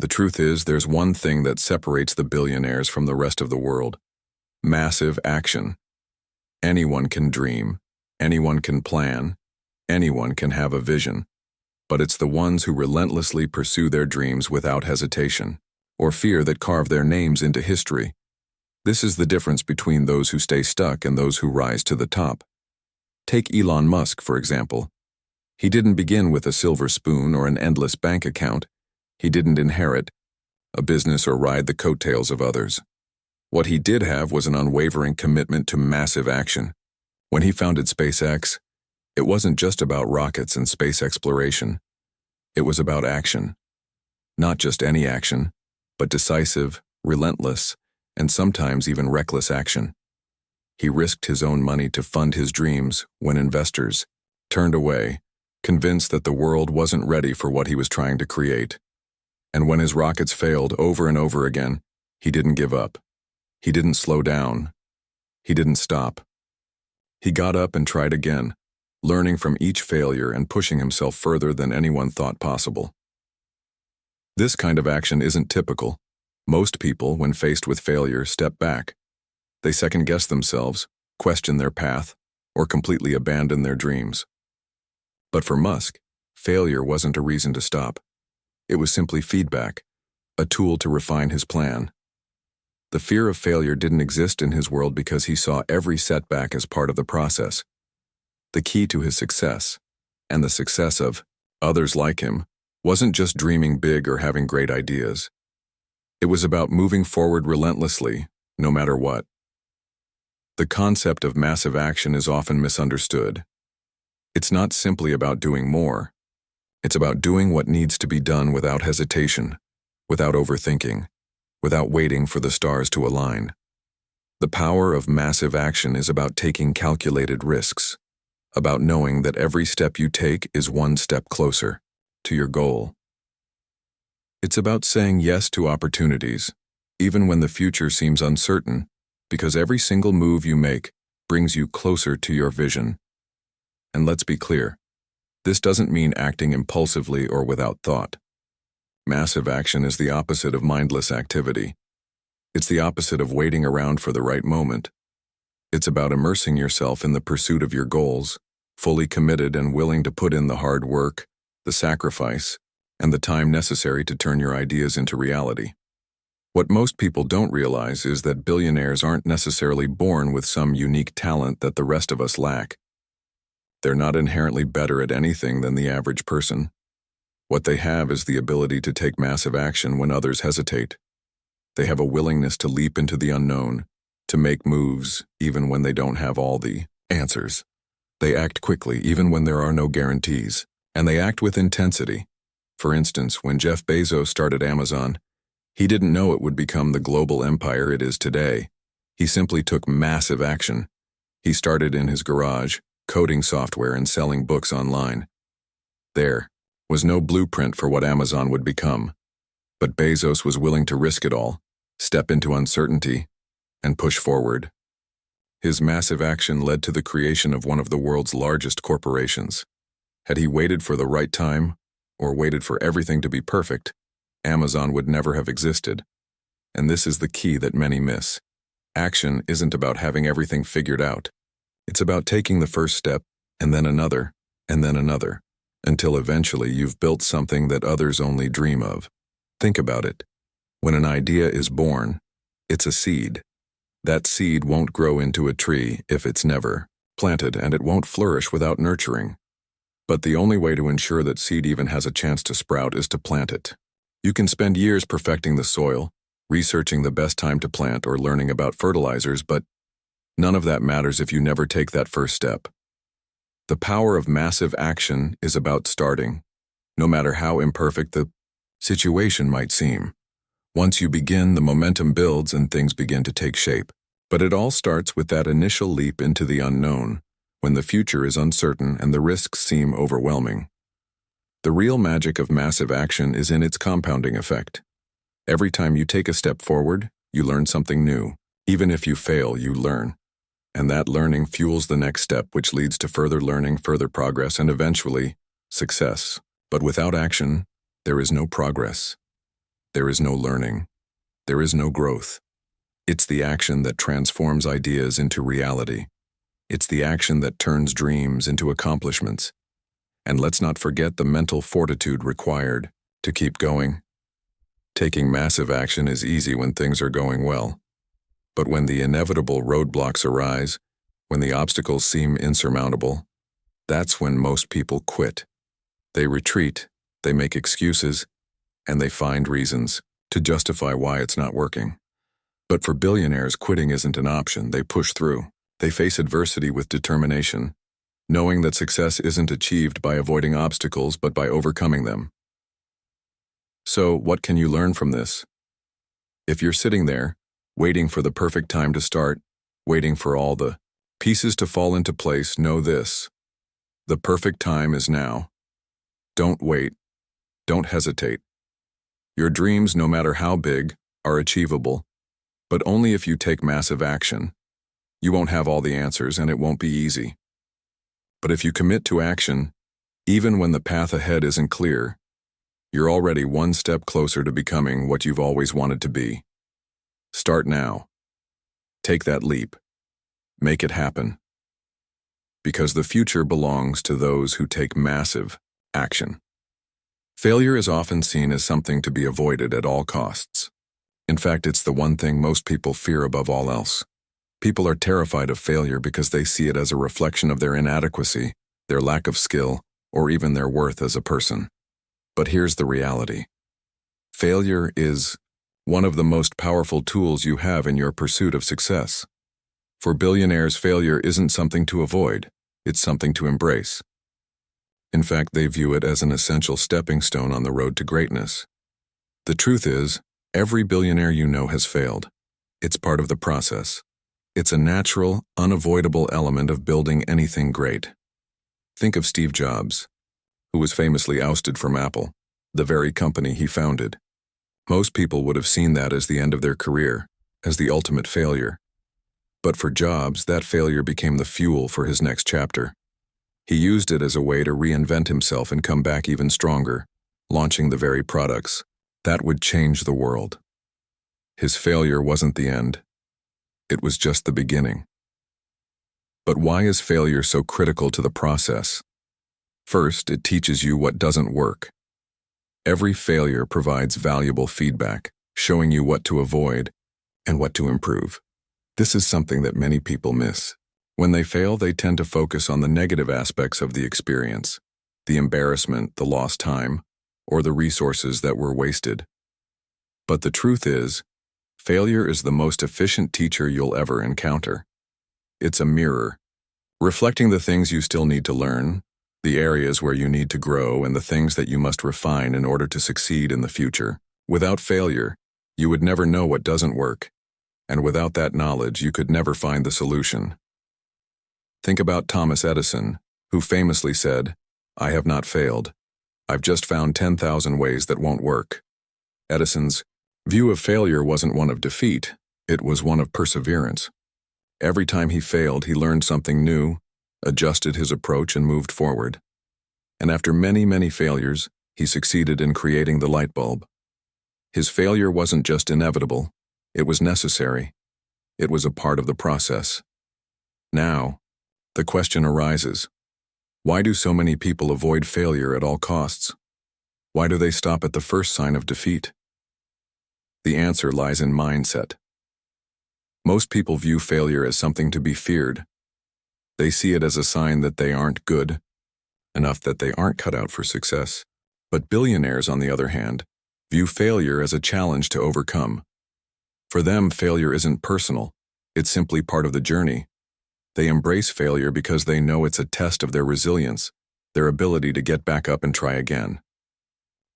The truth is, there's one thing that separates the billionaires from the rest of the world: massive action. Anyone can dream, anyone can plan, anyone can have a vision, but it's the ones who relentlessly pursue their dreams without hesitation or fear that carve their names into history. This is the difference between those who stay stuck and those who rise to the top. Take Elon Musk, for example. He didn't begin with a silver spoon or an endless bank account. He didn't inherit a business or ride the coattails of others. What he did have was an unwavering commitment to massive action. When he founded SpaceX, it wasn't just about rockets and space exploration. It was about action. Not just any action, but decisive, relentless, and sometimes even reckless action. He risked his own money to fund his dreams when investors turned away, convinced that the world wasn't ready for what he was trying to create. And when his rockets failed over and over again, he didn't give up. He didn't slow down. He didn't stop. He got up and tried again, learning from each failure and pushing himself further than anyone thought possible. This kind of action isn't typical. Most people, when faced with failure, step back. They second-guess themselves, question their path, or completely abandon their dreams. But for Musk, failure wasn't a reason to stop. It was simply feedback, a tool to refine his plan. The fear of failure didn't exist in his world because he saw every setback as part of the process. The key to his success, and the success of others like him, wasn't just dreaming big or having great ideas. It was about moving forward relentlessly, no matter what. The concept of massive action is often misunderstood. It's not simply about doing more. It's about doing what needs to be done without hesitation, without overthinking, without waiting for the stars to align. The power of massive action is about taking calculated risks, about knowing that every step you take is one step closer to your goal. It's about saying yes to opportunities, even when the future seems uncertain, because every single move you make brings you closer to your vision. And let's be clear, this doesn't mean acting impulsively or without thought. Massive action is the opposite of mindless activity. It's the opposite of waiting around for the right moment. It's about immersing yourself in the pursuit of your goals, fully committed and willing to put in the hard work, the sacrifice, and the time necessary to turn your ideas into reality. What most people don't realize is that billionaires aren't necessarily born with some unique talent that the rest of us lack. They're not inherently better at anything than the average person. What they have is the ability to take massive action when others hesitate. They have a willingness to leap into the unknown, to make moves even when they don't have all the answers. They act quickly even when there are no guarantees, and they act with intensity. For instance, when Jeff Bezos started Amazon, he didn't know it would become the global empire it is today. He simply took massive action. He started in his garage, coding software and selling books online. There was no blueprint for what Amazon would become, but Bezos was willing to risk it all, step into uncertainty, and push forward. His massive action led to the creation of one of the world's largest corporations. Had he waited for the right time, or waited for everything to be perfect, Amazon would never have existed. And this is the key that many miss. Action isn't about having everything figured out. It's about taking the first step, and then another, until eventually you've built something that others only dream of. Think about it. When an idea is born, it's a seed. That seed won't grow into a tree if it's never planted, and it won't flourish without nurturing. But the only way to ensure that seed even has a chance to sprout is to plant it. You can spend years perfecting the soil, researching the best time to plant, or learning about fertilizers, but none of that matters if you never take that first step. The power of massive action is about starting, no matter how imperfect the situation might seem. Once you begin, the momentum builds and things begin to take shape. But it all starts with that initial leap into the unknown, when the future is uncertain and the risks seem overwhelming. The real magic of massive action is in its compounding effect. Every time you take a step forward, you learn something new. Even if you fail, you learn. And that learning fuels the next step, which leads to further learning, further progress, and eventually, success. But without action, there is no progress. there is no learning. There is no growth. It's the action that transforms ideas into reality. It's the action that turns dreams into accomplishments. And let's not forget the mental fortitude required to keep going. Taking massive action is easy when things are going well. But when the inevitable roadblocks arise, when the obstacles seem insurmountable, that's when most people quit. They retreat, they make excuses, and they find reasons to justify why it's not working. But for billionaires, quitting isn't an option. They push through. They face adversity with determination, knowing that success isn't achieved by avoiding obstacles but by overcoming them. So, what can you learn from this? If you're sitting there, waiting for the perfect time to start, waiting for all the pieces to fall into place, know this: the perfect time is now. Don't wait. Don't hesitate. Your dreams, no matter how big, are achievable, but only if you take massive action. You won't have all the answers, and it won't be easy. But if you commit to action, even when the path ahead isn't clear, you're already one step closer to becoming what you've always wanted to be. Start now. Take that leap. Make it happen. Because the future belongs to those who take massive action. Failure is often seen as something to be avoided at all costs. In fact, it's the one thing most people fear above all else. People are terrified of failure because they see it as a reflection of their inadequacy, their lack of skill, or even their worth as a person. But here's the reality. Failure is one of the most powerful tools you have in your pursuit of success. For billionaires, failure isn't something to avoid, it's something to embrace. In fact, they view it as an essential stepping stone on the road to greatness. The truth is, every billionaire you know has failed. It's part of the process. It's a natural, unavoidable element of building anything great. Think of Steve Jobs, who was famously ousted from Apple, the very company he founded. Most people would have seen that as the end of their career, as the ultimate failure. But for Jobs, that failure became the fuel for his next chapter. He used it as a way to reinvent himself and come back even stronger, launching the very products that would change the world. His failure wasn't the end. It was just the beginning. But why is failure so critical to the process? First, it teaches you what doesn't work. Every failure provides valuable feedback, showing you what to avoid and what to improve. This is something that many people miss. When they fail, they tend to focus on the negative aspects of the experience, the embarrassment, the lost time, or the resources that were wasted. But the truth is, failure is the most efficient teacher you'll ever encounter. It's a mirror, reflecting the things you still need to learn, the areas where you need to grow, and the things that you must refine in order to succeed in the future. Without failure, you would never know what doesn't work, and without that knowledge, you could never find the solution. Think about Thomas Edison, who famously said, "I have not failed. I've just found 10,000 ways that won't work." Edison's view of failure wasn't one of defeat, it was one of perseverance. Every time he failed, he learned something new, adjusted his approach, and moved forward. And after many, many failures, he succeeded in creating the light bulb. His failure wasn't just inevitable, it was necessary. It was a part of the process. Now, the question arises, why do so many people avoid failure at all costs? Why do they stop at the first sign of defeat? The answer lies in mindset. Most people view failure as something to be feared. They see it as a sign that they aren't good enough, that they aren't cut out for success. But billionaires, on the other hand, view failure as a challenge to overcome. For them, failure isn't personal, it's simply part of the journey. They embrace failure because they know it's a test of their resilience, their ability to get back up and try again.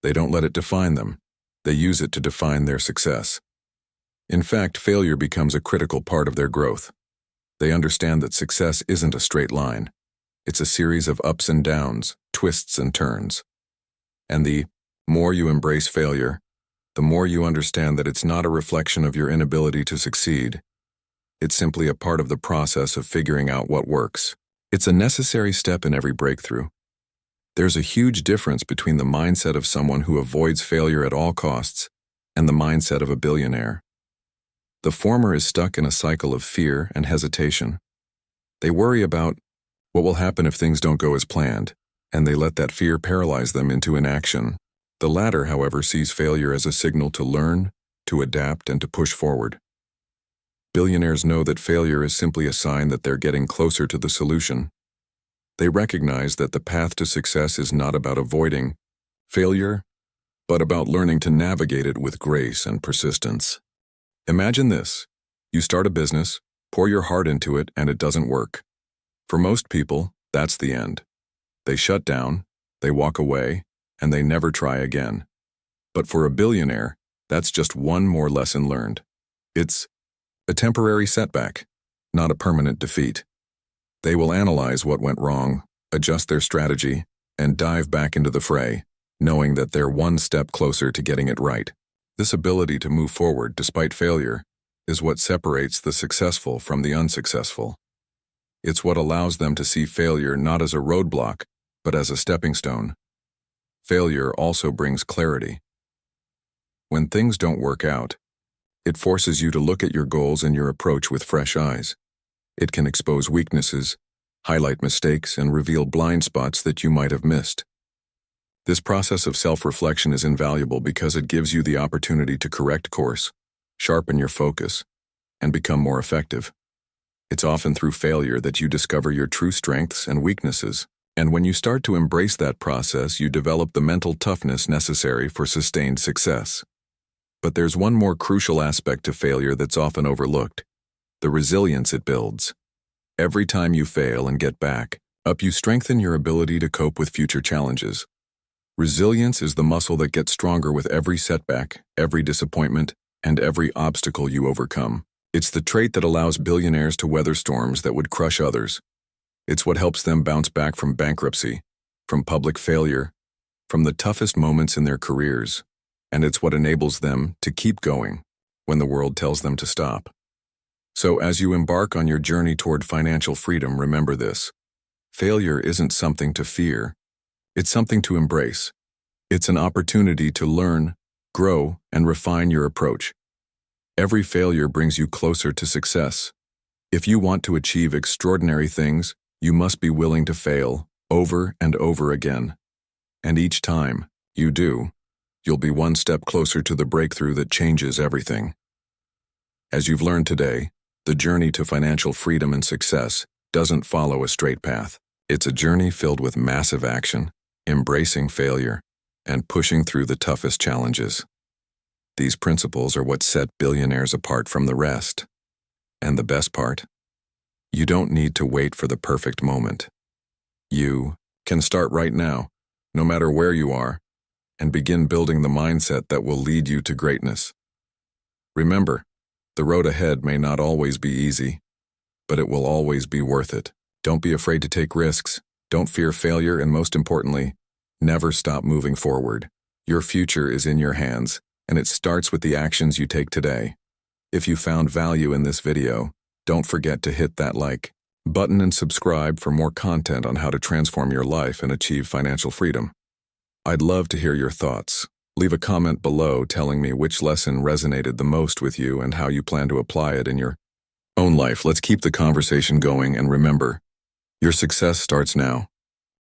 They don't let it define them. They use it to define their success. In fact, failure becomes a critical part of their growth. They understand that success isn't a straight line. It's a series of ups and downs, twists and turns. And the more you embrace failure, the more you understand that it's not a reflection of your inability to succeed. It's simply a part of the process of figuring out what works. It's a necessary step in every breakthrough. There's a huge difference between the mindset of someone who avoids failure at all costs and the mindset of a billionaire. The former is stuck in a cycle of fear and hesitation. They worry about what will happen if things don't go as planned, and they let that fear paralyze them into inaction. The latter, however, sees failure as a signal to learn, to adapt, and to push forward. Billionaires know that failure is simply a sign that they're getting closer to the solution. They recognize that the path to success is not about avoiding failure, but about learning to navigate it with grace and persistence. Imagine this. You start a business, pour your heart into it, and it doesn't work. For most people, that's the end. They shut down, they walk away, and they never try again. But for a billionaire, that's just one more lesson learned. It's a temporary setback, not a permanent defeat. They will analyze what went wrong, adjust their strategy, and dive back into the fray, knowing that they're one step closer to getting it right. This ability to move forward despite failure is what separates the successful from the unsuccessful. It's what allows them to see failure not as a roadblock, but as a stepping stone. Failure also brings clarity. When things don't work out, it forces you to look at your goals and your approach with fresh eyes. It can expose weaknesses, highlight mistakes, and reveal blind spots that you might have missed. This process of self-reflection is invaluable because it gives you the opportunity to correct course, sharpen your focus, and become more effective. It's often through failure that you discover your true strengths and weaknesses, and when you start to embrace that process, you develop the mental toughness necessary for sustained success. But there's one more crucial aspect to failure that's often overlooked: the resilience it builds. Every time you fail and get back up, you strengthen your ability to cope with future challenges. Resilience is the muscle that gets stronger with every setback, every disappointment, and every obstacle you overcome. It's the trait that allows billionaires to weather storms that would crush others. It's what helps them bounce back from bankruptcy, from public failure, from the toughest moments in their careers, and it's what enables them to keep going when the world tells them to stop. So as you embark on your journey toward financial freedom, remember this: failure isn't something to fear. It's something to embrace. It's an opportunity to learn, grow, and refine your approach. Every failure brings you closer to success. If you want to achieve extraordinary things, you must be willing to fail over and over again. And each time you do, you'll be one step closer to the breakthrough that changes everything. As you've learned today, the journey to financial freedom and success doesn't follow a straight path. It's a journey filled with massive action, embracing failure, and pushing through the toughest challenges. These principles are what set billionaires apart from the rest. And the best part? You don't need to wait for the perfect moment. You can start right now, no matter where you are, and begin building the mindset that will lead you to greatness. Remember, the road ahead may not always be easy, but it will always be worth it. Don't be afraid to take risks, don't fear failure, and most importantly, never stop moving forward. Your future is in your hands, and it starts with the actions you take today. If you found value in this video, don't forget to hit that like button and subscribe for more content on how to transform your life and achieve financial freedom. I'd love to hear your thoughts. Leave a comment below telling me which lesson resonated the most with you and how you plan to apply it in your own life. Let's keep the conversation going, and remember, your success starts now.